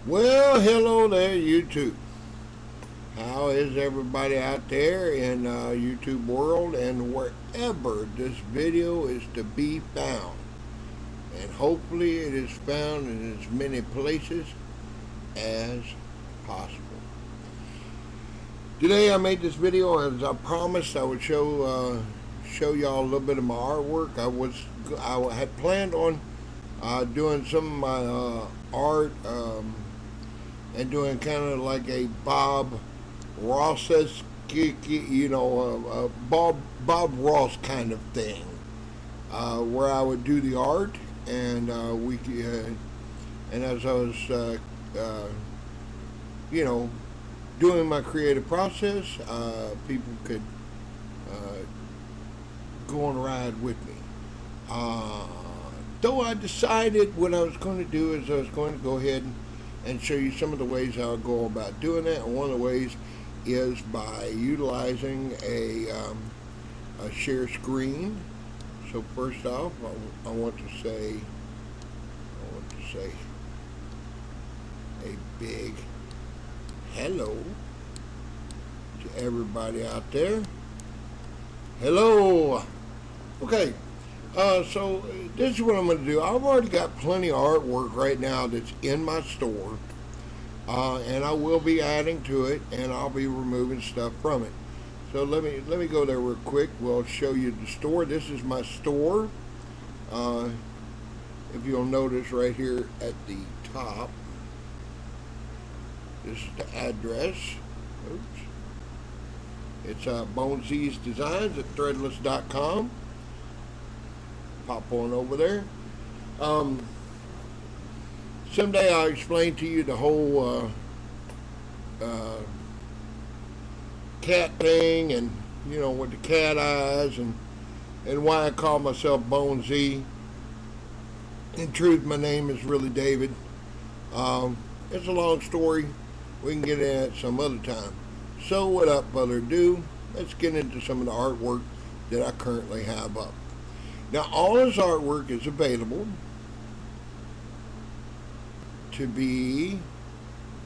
Well, hello there, YouTube. How is everybody out there in YouTube world and wherever this video is to be found? And hopefully it is found in as many places as possible. Today I made this video as I promised I would show y'all a little bit of my artwork. I had planned on doing some of my art and doing kind of like a Bob Ross, Bob Ross kind of thing, where I would do the art, and and as I was, doing my creative process, people could go on a ride with me. Though I decided what I was going to do is I was going to go ahead and show you some of the ways I'll go about doing that. And one of the ways is by utilizing a share screen. So first off, I want to say a big hello to everybody out there. Hello. Okay. So this is what I'm going to do. I've already got plenty of artwork right now that's in my store, and I will be adding to it, and I'll be removing stuff from it. So let me go there real quick. We'll show you the store. This is my store. If you'll notice right here at the top, this is the address. Oops. It's BoneZ's Designs at threadless.com. Pop on over there. Someday I'll explain to you the whole cat thing, and with the cat eyes, and why I call myself BoneZ. In truth, my name is really David. It's a long story. We can get in it some other time. So without further ado, let's get into some of the artwork that I currently have up. Now, all this artwork is available to be,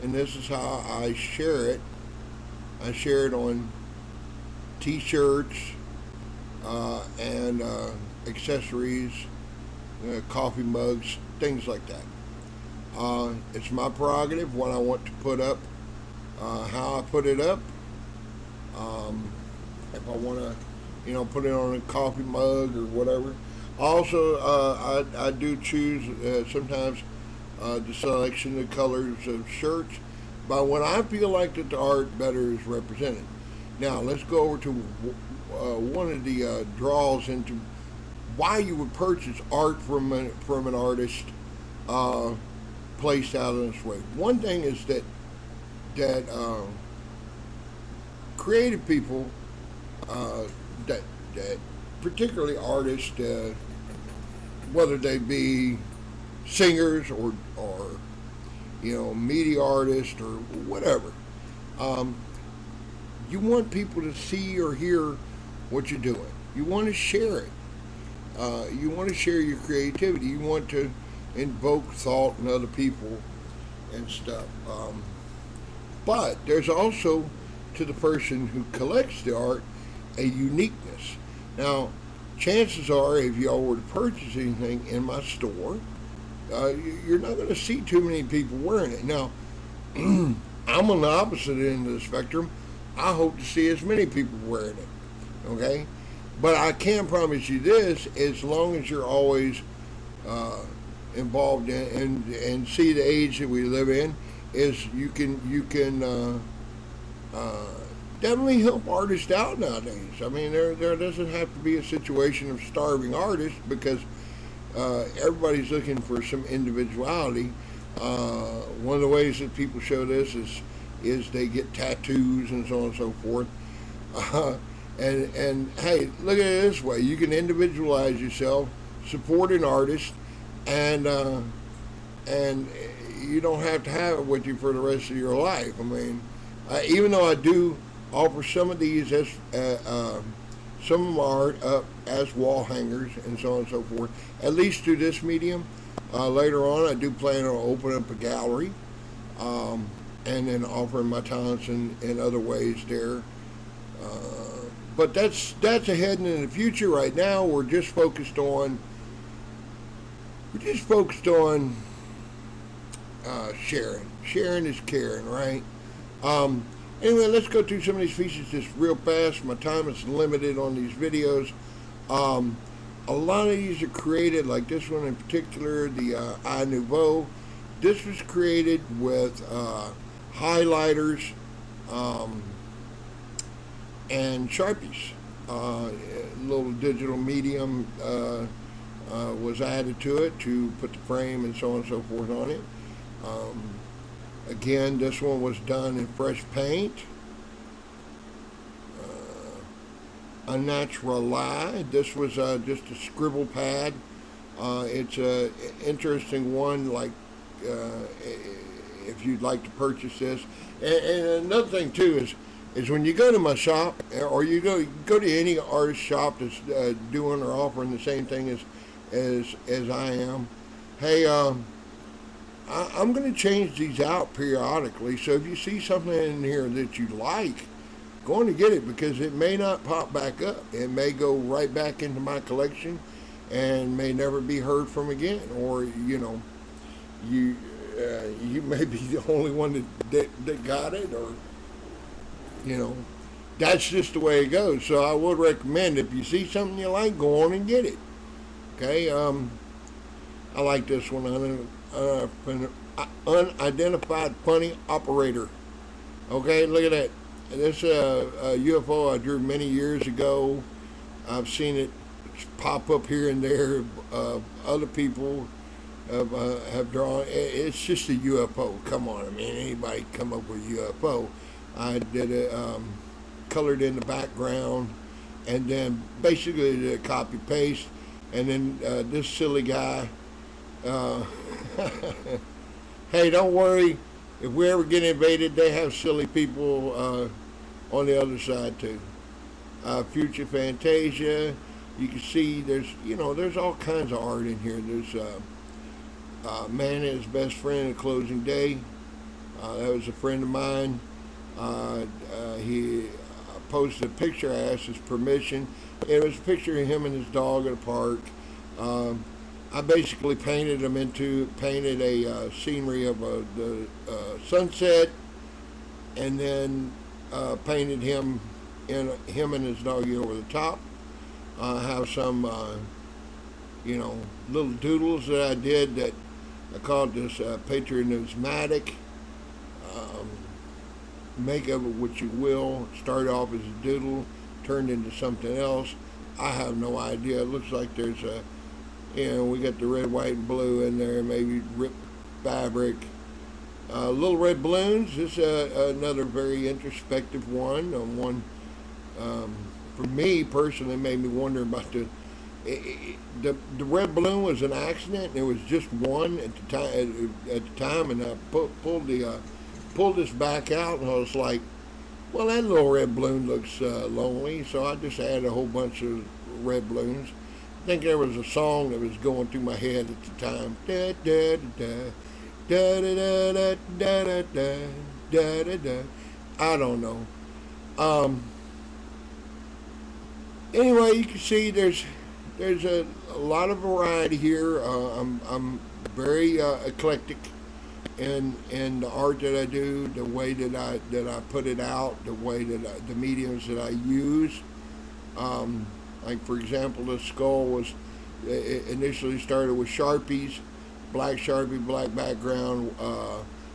and this is how I share it. I share it on t-shirts and accessories, coffee mugs, things like that. It's my prerogative what I want to put up, how I put it up. If I want to put it on a coffee mug or whatever. Also, I do choose sometimes the selection of colors of shirts, but when I feel like that the art better is represented. Now, let's go over to one of the draws into why you would purchase art from an artist placed out in this way. One thing is that creative people, that particularly artists, whether they be singers or media artists or whatever, you want people to see or hear what you're doing. You want to share it. You want to share your creativity. You want to invoke thought in other people and stuff. But there's also, to the person who collects the art, a uniqueness. Now, chances are, if y'all were to purchase anything in my store, you're not going to see too many people wearing it. Now, I'm on the opposite end of the spectrum. I hope to see as many people wearing it. Okay? But I can promise you this: as long as you're always involved in and see the age that we live in, is you can definitely help artists out nowadays. I mean, there doesn't have to be a situation of starving artists, because everybody's looking for some individuality. One of the ways that people show this is they get tattoos and so on and so forth. And hey, look at it this way: you can individualize yourself, support an artist, and you don't have to have it with you for the rest of your life. I mean, even though I do offer some of these as some of them are up as wall hangers and so on and so forth, at least through this medium. Later on, I do plan on opening up a gallery and then offering my talents in other ways there. But that's ahead and in the future. Right now, we're just focused on sharing. Sharing is caring, right? Anyway, let's go through some of these features just real fast. My time is limited on these videos. A lot of these are created, like this one in particular, the I Nouveau. This was created with highlighters and Sharpies. A little digital medium was added to it to put the frame and so on and so forth on it. Again, this one was done in fresh paint. A natural lie. This was just a scribble pad. It's a interesting one. Like if you'd like to purchase this, and another thing too is when you go to my shop or you go to any artist shop that's doing or offering the same thing as I am. Hey, I'm going to change these out periodically. So if you see something in here that you like, go on to get it, because it may not pop back up. It may go right back into my collection and may never be heard from again. Or you may be the only one that got it, or that's just the way it goes. So I would recommend, if you see something you like, go on and get it. Okay. I like this one. Unidentified funny operator. Okay, look at that. This UFO I drew many years ago. I've seen it pop up here and there. Other people have drawn. It's just a UFO. Come on, I mean, anybody come up with a UFO? I did it, colored in the background, and then basically did a copy paste, and then this silly guy. Hey, don't worry. If we ever get invaded, they have silly people on the other side too. Future Fantasia. You can see there's all kinds of art in here. There's Man and His Best Friend, A Closing Day. That was a friend of mine. He posted a picture. I asked his permission. It was a picture of him and his dog at a park. I basically painted a scenery of the sunset, and then painted him and his doggy over the top. I have some little doodles that I did that I called this patriotismatic. Make of it what you will. Started off as a doodle, turned into something else. I have no idea. It looks like there's we got the red, white, and blue in there, maybe ripped fabric. Little red balloons. This is another very introspective one. For me personally, made me wonder about the red balloon was an accident. And it was just one at the time, and I pulled this back out, and I was like, well, that little red balloon looks lonely, so I just added a whole bunch of red balloons. I think there was a song that was going through my head at the time. Da da da da da da da da da da da. I don't know. Anyway, you can see there's a lot of variety here. I'm very eclectic in the art that I do, the way that I put it out, the way that the mediums that I use. Like, for example, the skull was initially started with Sharpies, black Sharpie, black background.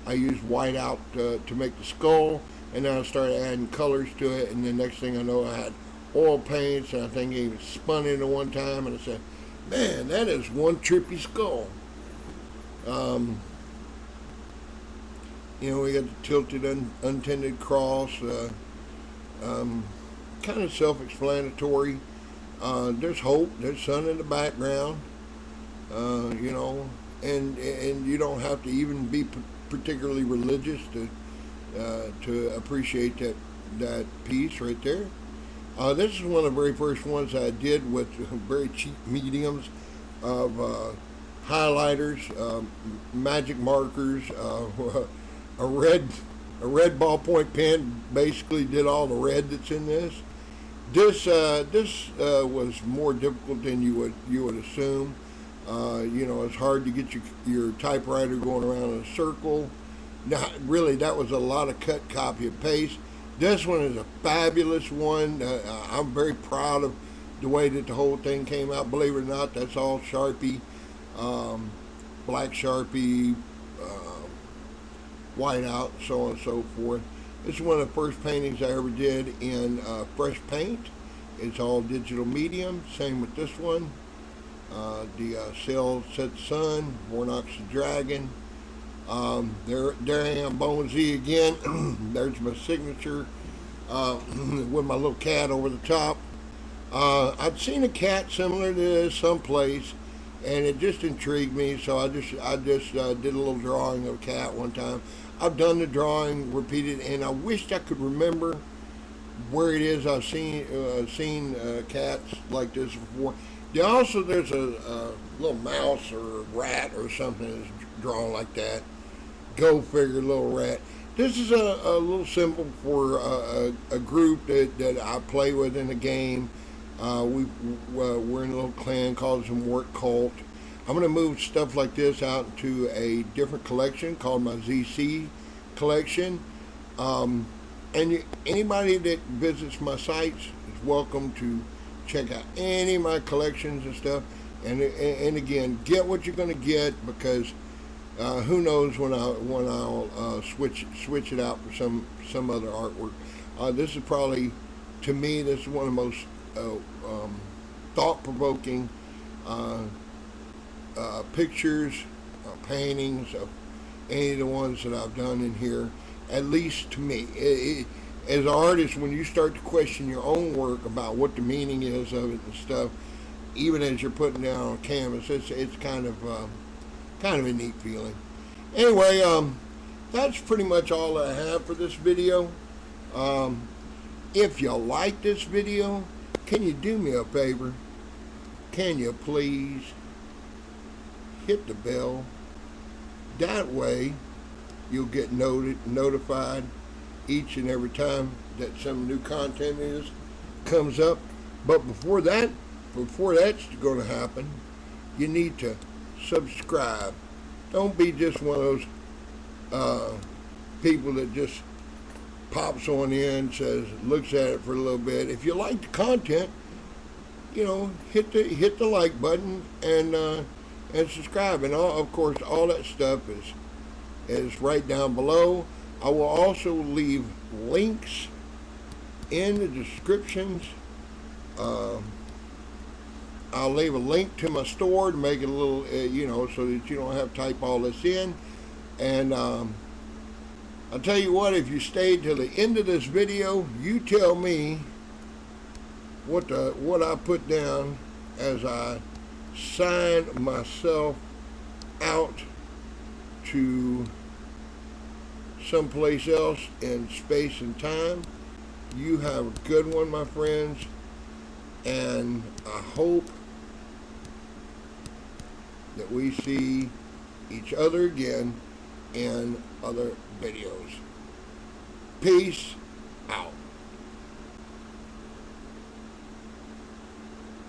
I used white out to make the skull, and then I started adding colors to it, and the next thing I know, I had oil paints, and I think I even spun it at one time, and I said, man, that is one trippy skull. We got the tilted untended cross, kind of self-explanatory. There's hope, there's sun in the background, and you don't have to even be particularly religious to appreciate that piece right there. This is one of the very first ones I did with very cheap mediums of highlighters, magic markers, a red ballpoint pen basically did all the red that's in this. This was more difficult than you would assume. It's hard to get your typewriter going around in a circle. Now, really, that was a lot of cut, copy, and paste. This one is a fabulous one. I'm very proud of the way that the whole thing came out. Believe it or not, that's all Sharpie, black Sharpie, whiteout, so on and so forth. This is one of the first paintings I ever did in fresh paint. It's all digital medium. Same with this one. The Sail Set the Sun, Warnock's the Dragon. There I am, BoneZ again. There's my signature with my little cat over the top. I'd seen a cat similar to this someplace, and it just intrigued me. So I just did a little drawing of a cat one time. I've done the drawing, repeated, and I wished I could remember where it is. I've seen cats like this before. There's a little mouse or rat or something that's drawn like that. Go figure, little rat. This is a little symbol for a group that I play with in a game. We're in a little clan called some Work Cult. I'm going to move stuff like this out into a different collection called my ZC collection. Anybody that visits my sites is welcome to check out any of my collections and stuff. And again, get what you're going to get, because who knows when I'll switch it out for some other artwork. This is probably, to me, this is one of the most thought-provoking pictures, paintings of any of the ones that I've done in here, at least to me. As an artist, when you start to question your own work about what the meaning is of it and stuff, even as you're putting down on canvas, it's kind of a neat feeling. Anyway, that's pretty much all I have for this video. If you like this video, can you do me a favor? Can you please hit the bell? That way you'll get notified each and every time that some new content comes up. But before that's going to happen, you need to subscribe. Don't be just one of those people that just pops on in, looks at it for a little bit. If you like the content, hit the like button and subscribe. And of course, all that stuff is right down below. I will also leave links in the descriptions. I'll leave a link to my store to make it a little, so that you don't have to type all this in. And I'll tell you what, if you stayed till the end of this video, you tell me what I put down as I sign myself out to someplace else in space and time. You have a good one, my friends, and I hope that we see each other again in other videos. Peace out.